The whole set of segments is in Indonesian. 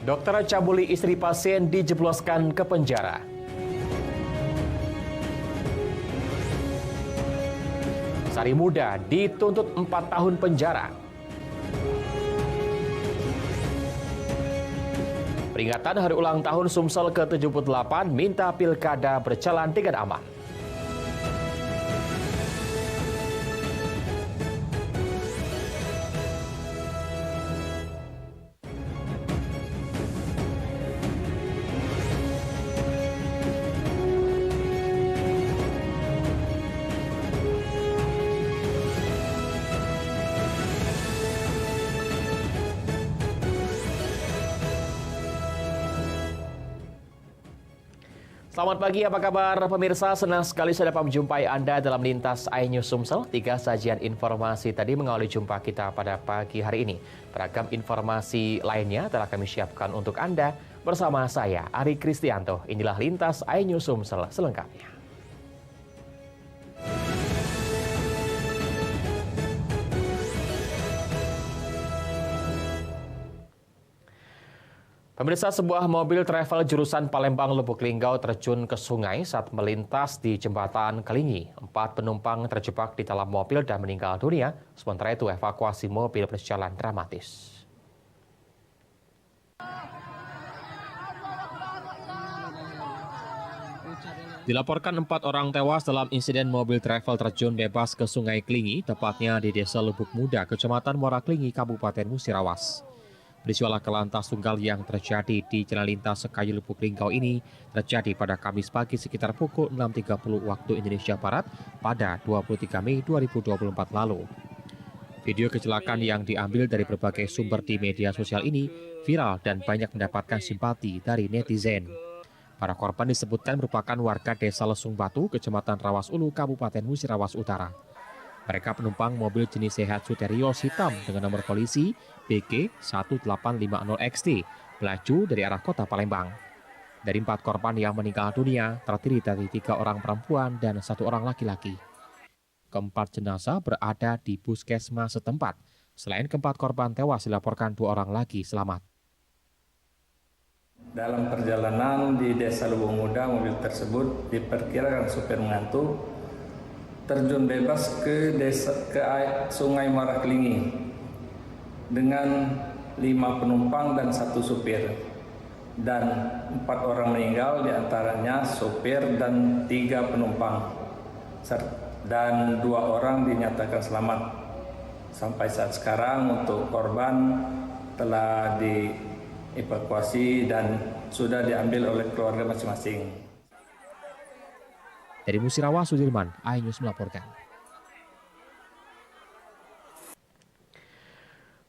Dokter cabuli istri pasien dijebloskan ke penjara. Sari Muda dituntut 4 tahun penjara. Peringatan hari ulang tahun Sumsel ke-78 minta pilkada berjalan dengan aman. Selamat pagi, apa kabar pemirsa? Senang sekali saya dapat menjumpai Anda dalam Lintas iNews Sumsel. 3 sajian informasi tadi mengawali jumpa kita pada pagi hari ini. Beragam informasi lainnya telah kami siapkan untuk Anda bersama saya, Ari Kristianto. Inilah Lintas iNews Sumsel selengkapnya. Pemirsa, sebuah mobil travel jurusan Palembang Lubuk Linggau terjun ke sungai saat melintas di jembatan Kelingi. 4 penumpang terjebak di dalam mobil dan meninggal dunia, sementara itu evakuasi mobil berjalan dramatis. Dilaporkan 4 orang tewas dalam insiden mobil travel terjun bebas ke sungai Kelingi, tepatnya di Desa Lubuk Muda, Kecamatan Muara Kelingi, Kabupaten Musirawas. Peristiwa laka lantas tunggal yang terjadi di Jalan Lintas Sekayu Lubuk Linggau ini terjadi pada Kamis pagi sekitar pukul 6.30 waktu Indonesia Barat pada 23 Mei 2024 lalu. Video kecelakaan yang diambil dari berbagai sumber di media sosial ini viral dan banyak mendapatkan simpati dari netizen. Para korban disebutkan merupakan warga Desa Lesung Batu, Kecamatan Rawas Ulu, Kabupaten Musirawas Utara. Mereka penumpang mobil jenis Sehat Terios hitam dengan nomor polisi BG 1850XT melaju dari arah kota Palembang. Dari 4 korban yang meninggal dunia, terdiri dari 3 orang perempuan dan 1 orang laki-laki. Keempat jenazah berada di puskesmas setempat. Selain keempat korban tewas, dilaporkan 2 orang lagi selamat. Dalam perjalanan di Desa Lubuk Muda, mobil tersebut diperkirakan supir mengantuk terjun bebas ke Sungai Muara Kelingi dengan 5 penumpang dan 1 supir, dan 4 orang meninggal, diantaranya supir dan 3 penumpang, dan 2 orang dinyatakan selamat. Sampai saat sekarang untuk korban telah dievakuasi dan sudah diambil oleh keluarga masing-masing. Dari Musirawas, Sudirman, iNews melaporkan.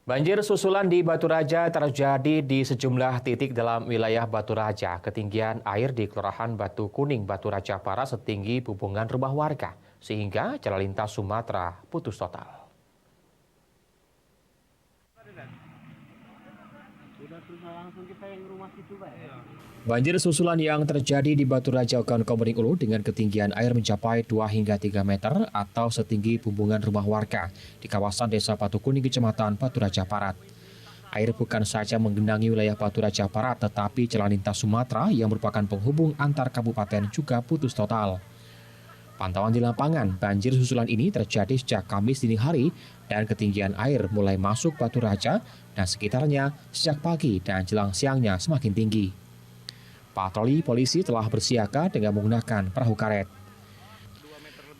Banjir susulan di Batu Raja terjadi di sejumlah titik dalam wilayah Batu Raja. Ketinggian air di Kelurahan Batu Kuning, Batu Raja Barat setinggi hubungan rumah warga, sehingga jalan lintas Sumatera putus total. Banjir susulan yang terjadi di Batu Raja Ogan Komering Ulu dengan ketinggian air mencapai 2 hingga 3 meter atau setinggi bumbungan rumah warga di kawasan Desa Batu Kuning, Kecamatan Batu Raja Barat. Air bukan saja menggenangi wilayah Batu Raja Barat, tetapi jalan lintas Sumatera yang merupakan penghubung antar kabupaten juga putus total. Pantauan di lapangan, banjir susulan ini terjadi sejak Kamis dini hari dan ketinggian air mulai masuk Batu Raja dan sekitarnya sejak pagi dan jelang siangnya semakin tinggi. Patroli polisi telah bersiaga dengan menggunakan perahu karet.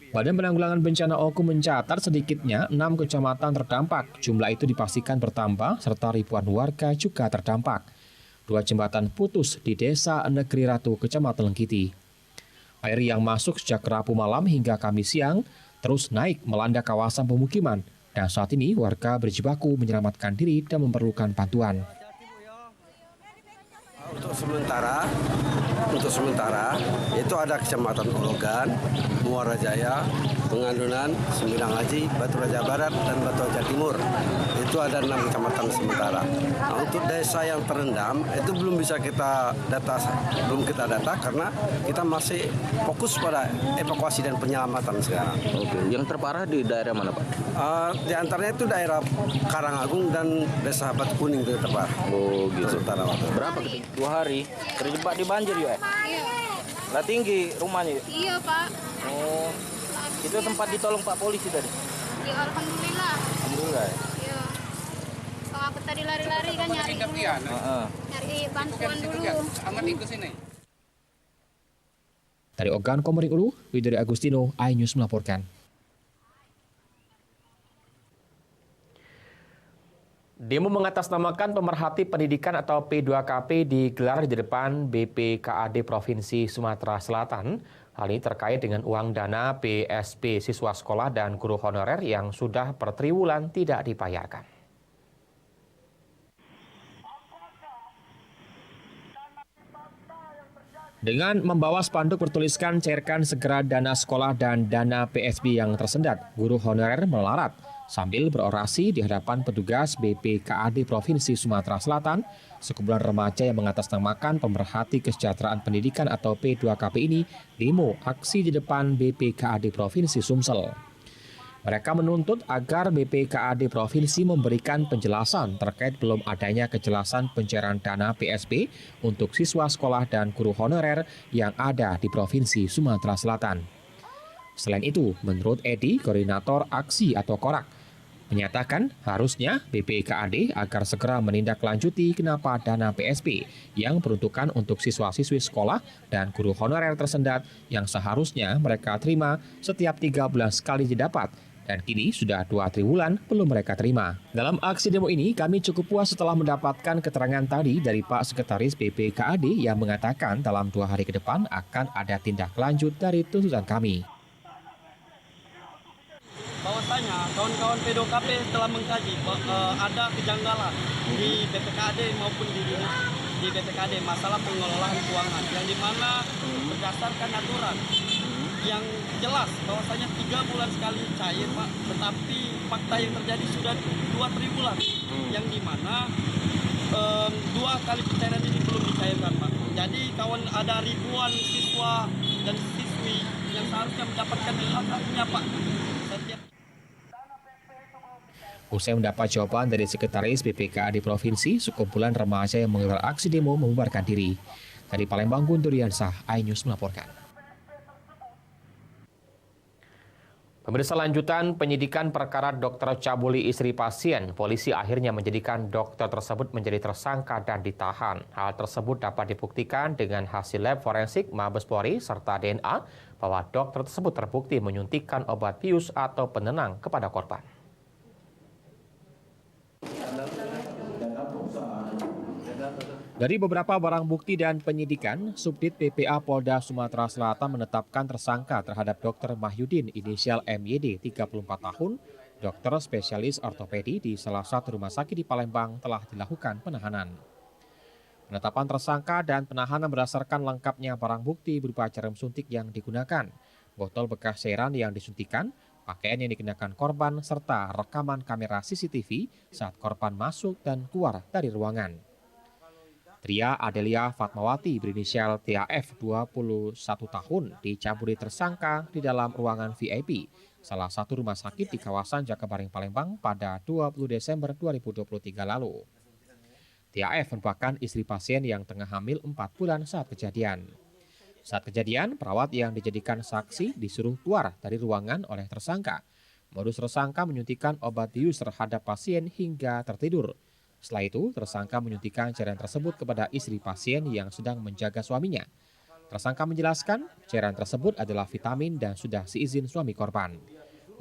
Badan Penanggulangan Bencana Oku mencatat sedikitnya 6 kecamatan terdampak. Jumlah itu dipastikan bertambah serta ribuan warga juga terdampak. 2 jembatan putus di Desa Negeri Ratu, Kecamatan Lengkiti. Air yang masuk sejak Rabu malam hingga Kamis siang terus naik melanda kawasan pemukiman dan saat ini warga berjibaku menyelamatkan diri dan memerlukan bantuan. Untuk sementara itu ada Kecamatan Ologan, Muara Jaya, Pengandunan, Sembilang Haji, Batu Raja Barat, dan Batu Raja Timur. Itu ada 6 kecamatan sementara. Nah, untuk desa yang terendam itu belum kita data karena kita masih fokus pada evakuasi dan penyelamatan sekarang. Oke, yang terparah di daerah mana, Pak? Di antaranya itu daerah Karangagung dan desa Batu Kuning itu terparah. Oh, gitu. Utara waktu. Berapa? 2 hari terjebak di banjir ya? Iya. Lah tinggi rumahnya? Iya, Pak. Oh, itu sempat ditolong Pak polisi tadi? Ya, alhamdulillah. Alhamdulillah. Iya. Kalau aku tadi lari-lari kan nyari dulu. Nyari bantuan dulu. Dari Ogan Komering Ulu, Widuri Agustino, iNews melaporkan. Demo mengatasnamakan pemerhati pendidikan atau P2KP digelar di depan BPKAD Provinsi Sumatera Selatan. Hal ini terkait dengan uang dana PSP siswa sekolah dan guru honorer yang sudah per triwulan tidak dibayarkan. Dengan membawa spanduk bertuliskan cairkan segera dana sekolah dan dana PSP yang tersendat, guru honorer melarat sambil berorasi di hadapan petugas BPKAD Provinsi Sumatera Selatan. Sekumpulan remaja yang mengatasnamakan pemerhati kesejahteraan pendidikan atau P2KP ini demo aksi di depan BPKAD Provinsi Sumsel. Mereka menuntut agar BPKAD Provinsi memberikan penjelasan terkait belum adanya kejelasan pencairan dana PSP untuk siswa sekolah dan guru honorer yang ada di Provinsi Sumatera Selatan. Selain itu, menurut Edi, koordinator aksi atau Korak, menyatakan harusnya BPKAD agar segera menindaklanjuti kenapa dana PSP yang peruntukan untuk siswa-siswi sekolah dan guru honorer tersendat yang seharusnya mereka terima setiap 3 bulan sekali didapat, dan kini sudah 2 triwulan belum mereka terima. Dalam aksi demo ini, kami cukup puas setelah mendapatkan keterangan tadi dari Pak Sekretaris BPKAD yang mengatakan dalam 2 hari ke depan akan ada tindak lanjut dari tuntutan kami. Bahwasanya kawan-kawan P2KP telah mengkaji ada kejanggalan di BPKAD maupun di BPKAD masalah pengelolaan keuangan yang dimana berdasarkan aturan yang jelas bahwasanya 3 bulan sekali cair, Pak, tetapi fakta yang terjadi sudah 2 triwulan yang dimana 2 kali pencairan ini belum dicairkan, Pak. Jadi kawan ada ribuan siswa dan siswi yang seharusnya mendapatkan hak-haknya, Pak. Usai mendapat jawaban dari Sekretaris BPKAD Provinsi, sekumpulan remaja yang menggelar aksi demo membubarkan diri. Dari Palembang, Guntur Yansah, iNews melaporkan. Pemirsa, lanjutan penyidikan perkara dokter cabuli istri pasien, polisi akhirnya menjadikan dokter tersebut menjadi tersangka dan ditahan. Hal tersebut dapat dibuktikan dengan hasil lab forensik Mabes Polri serta DNA bahwa dokter tersebut terbukti menyuntikkan obat bius atau penenang kepada korban. Dari beberapa barang bukti dan penyidikan, Subdit PPA Polda Sumatera Selatan menetapkan tersangka terhadap Dr. Mahyudin inisial MYD 34 tahun, dokter spesialis ortopedi di salah satu rumah sakit di Palembang telah dilakukan penahanan. Penetapan tersangka dan penahanan berdasarkan lengkapnya barang bukti berupa jarum suntik yang digunakan, botol bekas cairan yang disuntikan, pakaian yang dikenakan korban, serta rekaman kamera CCTV saat korban masuk dan keluar dari ruangan. Tria Adelia Fatmawati berinisial TAF 21 tahun dicabuli tersangka di dalam ruangan VIP salah satu rumah sakit di kawasan Jakabaring Palembang pada 20 Desember 2023 lalu. TAF merupakan istri pasien yang tengah hamil 4 bulan saat kejadian. Saat kejadian, perawat yang dijadikan saksi disuruh keluar dari ruangan oleh tersangka. Modus tersangka menyuntikkan obat bius terhadap pasien hingga tertidur. Setelah itu, tersangka menyuntikkan cairan tersebut kepada istri pasien yang sedang menjaga suaminya. Tersangka menjelaskan, cairan tersebut adalah vitamin dan sudah seizin suami korban.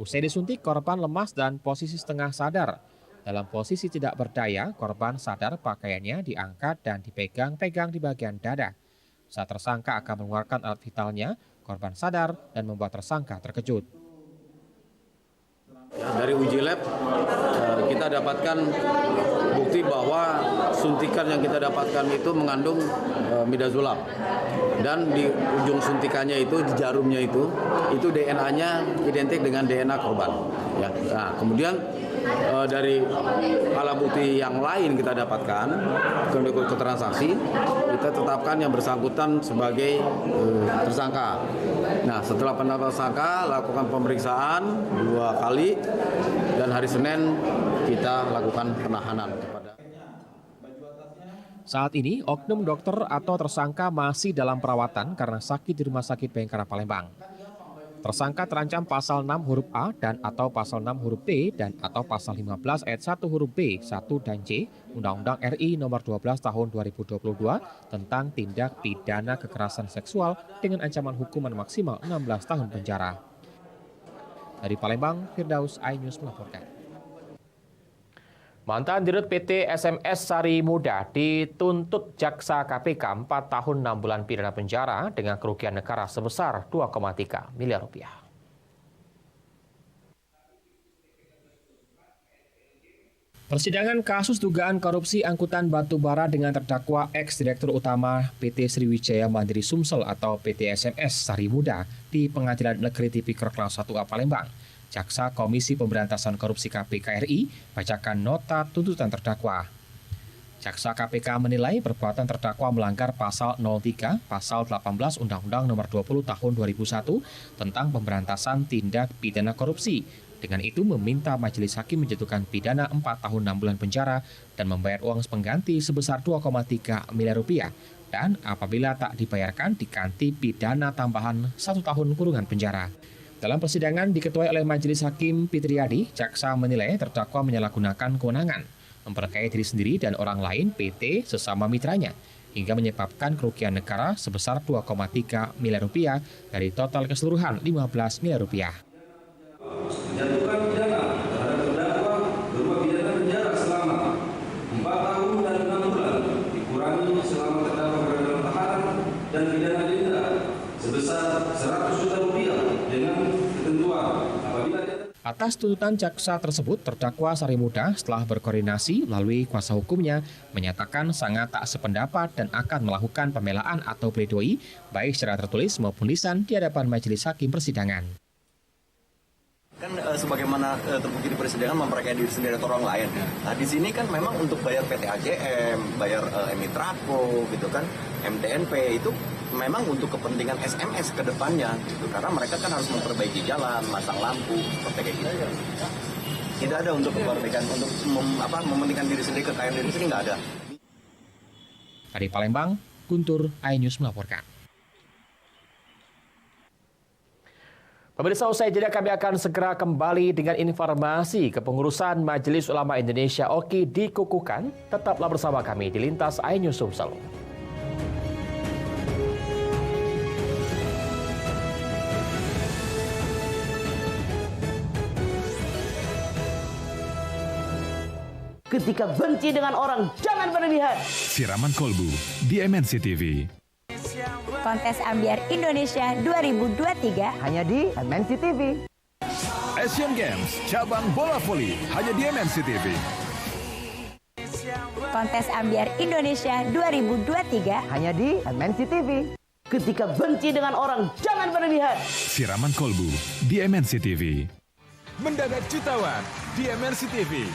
Usai disuntik, korban lemas dan posisi setengah sadar. Dalam posisi tidak berdaya, korban sadar pakaiannya diangkat dan dipegang-pegang di bagian dada. Saat tersangka akan mengeluarkan alat vitalnya, korban sadar dan membuat tersangka terkejut. Dari uji lab kita dapatkan bukti terbukti bahwa suntikan yang kita dapatkan itu mengandung midazolam. Dan di ujung suntikannya itu, di jarumnya itu DNA-nya identik dengan DNA korban. Ya. Nah, kemudian dari alat bukti yang lain kita dapatkan, keterangan saksi, kita tetapkan yang bersangkutan sebagai tersangka. Nah, setelah penetapan tersangka, lakukan pemeriksaan 2 kali, dan hari Senin kita lakukan penahanan kepada. Saat ini, oknum dokter atau tersangka masih dalam perawatan karena sakit di Rumah Sakit Bayangkara Palembang. Tersangka terancam pasal 6 huruf A dan atau pasal 6 huruf B dan atau pasal 15 ayat 1 huruf B, 1 dan C, Undang-Undang RI nomor 12 tahun 2022 tentang tindak pidana kekerasan seksual dengan ancaman hukuman maksimal 16 tahun penjara. Dari Palembang, Firdaus, iNews melaporkan. Mantan Dirut PT SMS Sari Muda dituntut jaksa KPK 4 tahun 6 bulan pidana penjara dengan kerugian negara sebesar 2,3 miliar rupiah. Persidangan kasus dugaan korupsi angkutan batubara dengan terdakwa ex-direktur utama PT Sriwijaya Mandiri Sumsel atau PT SMS Sari Muda di Pengadilan Negeri Tipikor Kelas 1A Palembang. Jaksa Komisi Pemberantasan Korupsi KPK RI bacakan nota tuntutan terdakwa. Jaksa KPK menilai perbuatan terdakwa melanggar pasal 03, pasal 18 Undang-Undang Nomor 20 Tahun 2001 tentang pemberantasan tindak pidana korupsi. Dengan itu meminta majelis hakim menjatuhkan pidana 4 tahun 6 bulan penjara dan membayar uang pengganti sebesar 2,3 miliar rupiah. Dan apabila tak dibayarkan diganti pidana tambahan 1 tahun kurungan penjara. Dalam persidangan diketuai oleh Majelis Hakim Fitriadi, jaksa menilai terdakwa menyalahgunakan kewenangan, memperkaya diri sendiri dan orang lain PT sesama mitranya, hingga menyebabkan kerugian negara sebesar 2,3 miliar rupiah dari total keseluruhan 15 miliar rupiah. Menjatuhkan pidana terhadap terdakwa berupa pidana penjara selama 4 tahun dan 6 bulan, dikurangi selama terdakwa berada dalam tahanan, dan pidana denda sebesar 100 juta rupiah dengan ketentuan apabila Atas tuntutan jaksa tersebut, terdakwa Sari Muda setelah berkoordinasi melalui kuasa hukumnya menyatakan sangat tak sependapat dan akan melakukan pembelaan atau pledoi baik secara tertulis maupun lisan di hadapan majelis hakim persidangan. Kan sebagaimana terbukti di persidangan memperkaya diri sendiri atau orang lain. Nah di sini kan memang untuk bayar PT AJM, bayar Emitraco gitu kan, MTNP itu memang untuk kepentingan SMS ke depannya gitu. Karena mereka kan harus memperbaiki jalan, masang lampu, seperti kayak gitu. Tidak ada untuk kepentingan untuk mementingkan diri sendiri, kekayaan diri sendiri nggak ada. Dari Palembang, Guntur, iNews melaporkan. Pemirsa, usai jeda kami akan segera kembali dengan informasi kepengurusan Majelis Ulama Indonesia OKI dikukuhkan. Tetaplah bersama kami di Lintas iNews Sumsel. Ketika benci dengan orang, jangan berlebihan. Siraman kolbu di MNC TV. Kontes Ambiar Indonesia 2023 hanya di MNC TV. Asian Games cabang bola voli hanya di MNC TV. Kontes Ambiar Indonesia 2023 hanya di MNC TV. Ketika benci dengan orang, jangan berlebihan. Siraman kolbu di MNC TV. Mendadak jutawan di MNC TV.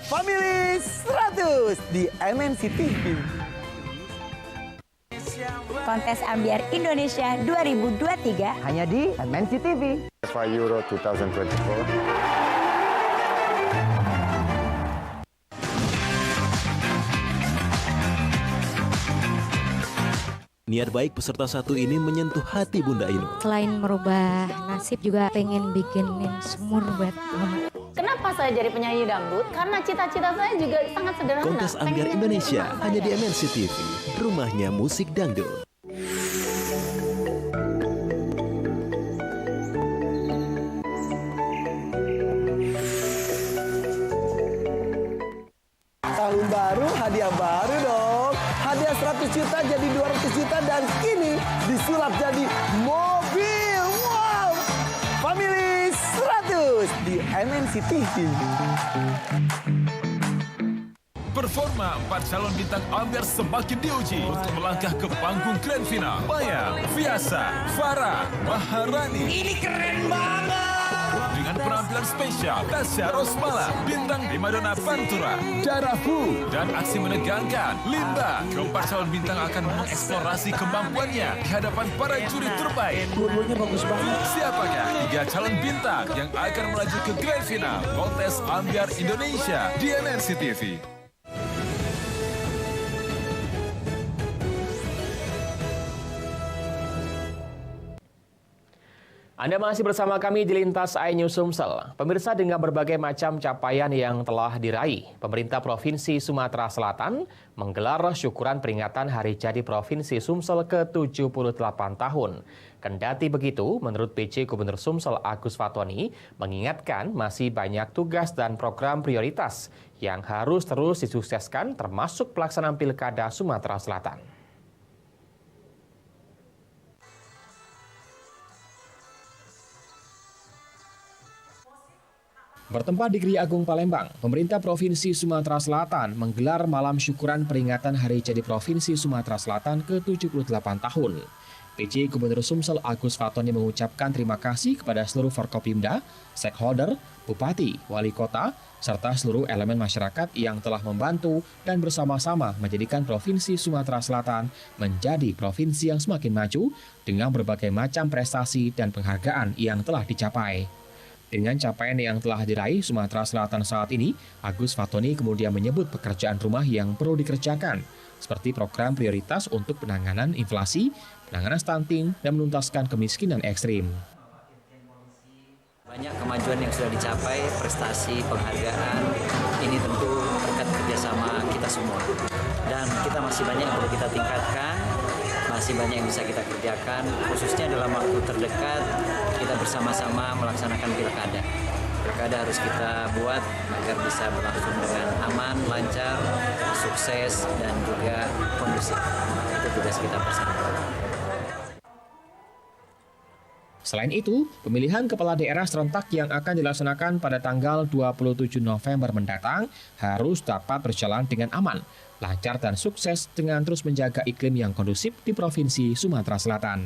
Family 100 di MNC TV. Kontes Ambiar Indonesia 2023 hanya di MNC TV. FIFA Euro 2024. Niat baik peserta satu ini menyentuh hati Bunda Inu. Selain merubah nasib juga pengen bikinin sumur buat mama. Kenapa saya jadi penyanyi dangdut? Karena cita-cita saya juga sangat sederhana. Kontes Ambiar Indonesia hanya di MNC TV, rumahnya musik dangdut. Tahun baru, hadiah baru dong. Hadiah 100 juta jadi 200 juta dan kini disulap jadi mobil. Wow! Family 100. terus di MNC TV. Performa 4 calon bintang Ambiar semakin diuji untuk melangkah ke panggung grand final. Maya, Fiasa, Farah, Maharani. Ini keren banget! Dengan penampilan spesial, Tasya Rosmala, bintang primadona Pantura, Darafu, dan aksi menegangkan, Linda. Keempat calon bintang akan mengeksplorasi kemampuannya di hadapan para juri terbaik. Dua-duanya bagus banget. Siapakah 3 calon bintang yang akan melaju ke grand final kontes Ambiar Indonesia di MNC TV? Anda masih bersama kami di Lintas iNews Sumsel. Pemirsa, dengan berbagai macam capaian yang telah diraih, pemerintah Provinsi Sumatera Selatan menggelar syukuran peringatan Hari Jadi Provinsi Sumsel ke-78 tahun. Kendati begitu, menurut PJ Gubernur Sumsel Agus Fatoni, mengingatkan masih banyak tugas dan program prioritas yang harus terus disukseskan termasuk pelaksanaan Pilkada Sumatera Selatan. Bertempat di Geri Agung Palembang, pemerintah Provinsi Sumatera Selatan menggelar malam syukuran peringatan Hari Jadi Provinsi Sumatera Selatan ke-78 tahun. PJ Gubernur Sumsel Agus Fatoni mengucapkan terima kasih kepada seluruh Forkopimda, stakeholder, bupati, wali kota, serta seluruh elemen masyarakat yang telah membantu dan bersama-sama menjadikan Provinsi Sumatera Selatan menjadi provinsi yang semakin maju dengan berbagai macam prestasi dan penghargaan yang telah dicapai. Dengan capaian yang telah diraih Sumatera Selatan saat ini, Agus Fatoni kemudian menyebut pekerjaan rumah yang perlu dikerjakan, seperti program prioritas untuk penanganan inflasi, penanganan stunting, dan menuntaskan kemiskinan ekstrim. Banyak kemajuan yang sudah dicapai, prestasi, penghargaan, ini tentu berkat kerjasama kita semua. Dan kita masih banyak yang perlu kita tingkatkan, masih banyak yang bisa kita kerjakan, khususnya dalam waktu terdekat kita bersama-sama melaksanakan pilkada. Pilkada harus kita buat agar bisa berlangsung dengan aman, lancar, sukses, dan juga kondusif. Itu tugas kita bersama. Selain itu, pemilihan kepala daerah serentak yang akan dilaksanakan pada tanggal 27 November mendatang harus dapat berjalan dengan aman, lancar dan sukses dengan terus menjaga iklim yang kondusif di Provinsi Sumatera Selatan.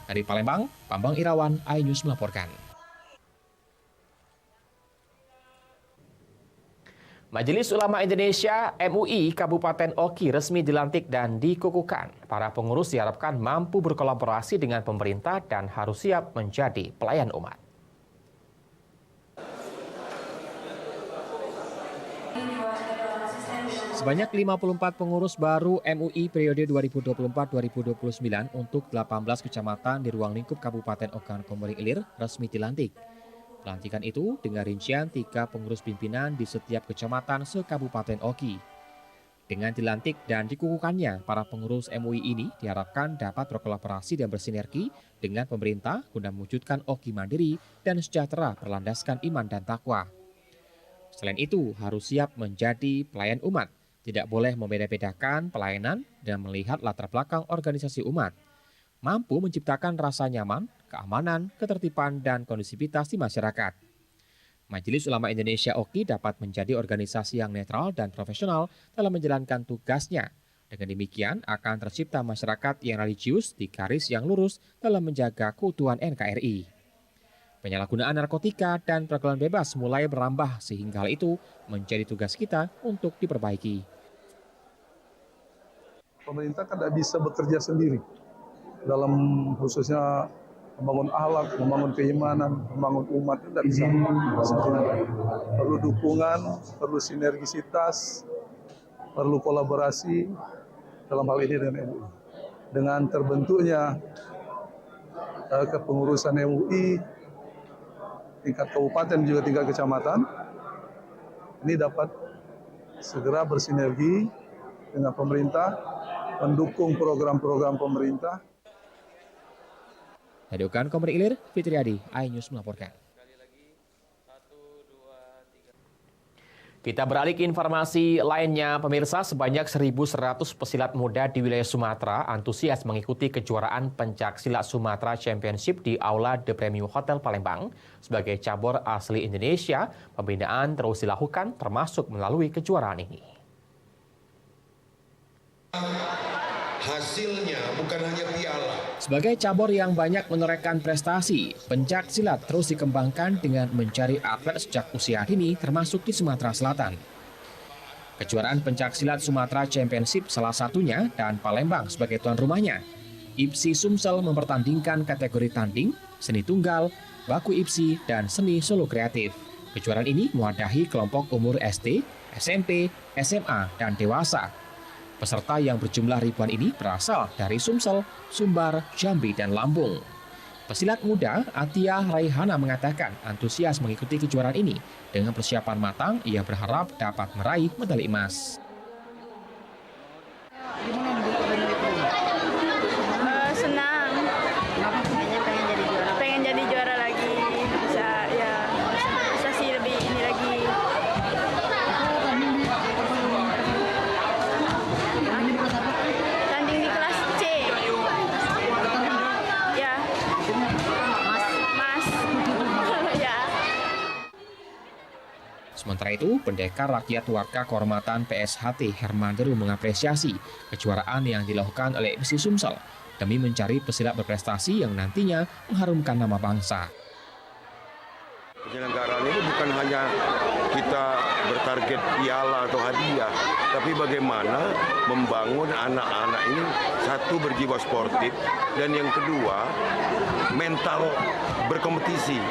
Dari Palembang, Bambang Irawan, iNews melaporkan. Majelis Ulama Indonesia MUI Kabupaten Oki resmi dilantik dan dikukuhkan. Para pengurus diharapkan mampu berkolaborasi dengan pemerintah dan harus siap menjadi pelayan umat. Sebanyak 54 pengurus baru MUI periode 2024-2029 untuk 18 kecamatan di ruang lingkup Kabupaten Okan Komering Ilir resmi dilantik. Pelantikan itu dengan rincian 3 pengurus pimpinan di setiap kecamatan se-Kabupaten Oki. Dengan dilantik dan dikukuhkannya, para pengurus MUI ini diharapkan dapat berkolaborasi dan bersinergi dengan pemerintah guna mewujudkan Oki mandiri dan sejahtera berlandaskan iman dan takwa. Selain itu, harus siap menjadi pelayan umat, tidak boleh membeda-bedakan pelayanan dan melihat latar belakang organisasi umat. Mampu menciptakan rasa nyaman, keamanan, ketertiban, dan kondusivitas di masyarakat. Majelis Ulama Indonesia OKI dapat menjadi organisasi yang netral dan profesional dalam menjalankan tugasnya. Dengan demikian akan tercipta masyarakat yang religius di garis yang lurus dalam menjaga keutuhan NKRI. Penyalahgunaan narkotika dan pergaulan bebas mulai berambah sehingga hal itu menjadi tugas kita untuk diperbaiki. Pemerintah kan tidak bisa bekerja sendiri dalam khususnya membangun akhlak, membangun keimanan, membangun umat, tidak bisa sendiri. Perlu dukungan, perlu sinergisitas, perlu kolaborasi dalam hal ini dengan MUI. Dengan terbentuknya kepengurusan MUI tingkat kabupaten juga tingkat kecamatan, ini dapat segera bersinergi dengan pemerintah, mendukung program-program pemerintah. Dari Okan Komering Ilir, Fitriadi, iNews melaporkan. Kita beralih ke informasi lainnya, pemirsa. Sebanyak 1.100 pesilat muda di wilayah Sumatera antusias mengikuti kejuaraan pencaksilat Sumatera Championship di Aula The Premium Hotel Palembang. Sebagai cabur asli Indonesia, pembinaan terus dilakukan termasuk melalui kejuaraan ini. Hasilnya bukan hanya piala. Sebagai cabur yang banyak menorehkan prestasi, pencak silat terus dikembangkan dengan mencari atlet sejak usia dini termasuk di Sumatera Selatan. Kejuaraan pencak silat Sumatera Championship salah satunya dan Palembang sebagai tuan rumahnya. IPSI Sumsel mempertandingkan kategori tanding, seni tunggal, baku IPSI, dan seni solo kreatif. Kejuaraan ini mewadahi kelompok umur SD, SMP, SMA, dan dewasa. Peserta yang berjumlah ribuan ini berasal dari Sumsel, Sumbar, Jambi, dan Lampung. Pesilat muda Atia Raihana mengatakan antusias mengikuti kejuaraan ini. Dengan persiapan matang, ia berharap dapat meraih medali emas. Senang. Pengen jadi juara lagi. Bisa sih lebih ini lagi. Tanding di kelas C. Ya. Mas. Ya. Sementara itu, Pendekar Rakyat Warga Kehormatan PSHT Herman Deru mengapresiasi kejuaraan yang dilakukan oleh IPSI Sumsel demi mencari pesilat berprestasi yang nantinya mengharumkan nama bangsa. Penyelenggaraan ini bukan hanya kita bertarget piala atau hadiah, tapi bagaimana membangun anak-anak ini satu berjiwa sportif dan yang kedua mental berkompetisi.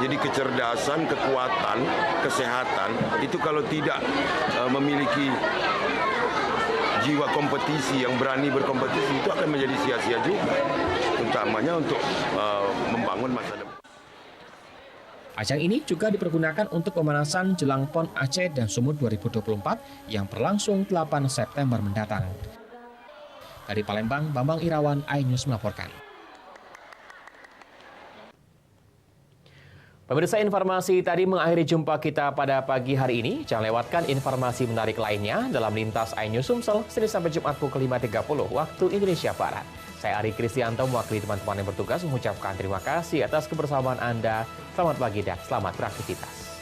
Jadi kecerdasan, kekuatan, kesehatan itu kalau tidak memiliki jiwa kompetisi yang berani berkompetisi itu akan menjadi sia-sia juga, utamanya untuk membangun masa depan. Ajang ini juga dipergunakan untuk pemanasan jelang PON Aceh dan Sumut 2024 yang berlangsung 8 September mendatang. Dari Palembang, Bambang Irawan, iNews melaporkan. Pemirsa, informasi tadi mengakhiri jumpa kita pada pagi hari ini. Jangan lewatkan informasi menarik lainnya dalam Lintas iNews Sumsel, Senin sampai Jumat pukul 5.30 waktu Indonesia Barat. Saya Ari Kristianto mewakili teman-teman yang bertugas mengucapkan terima kasih atas kebersamaan Anda. Selamat pagi dan selamat beraktivitas.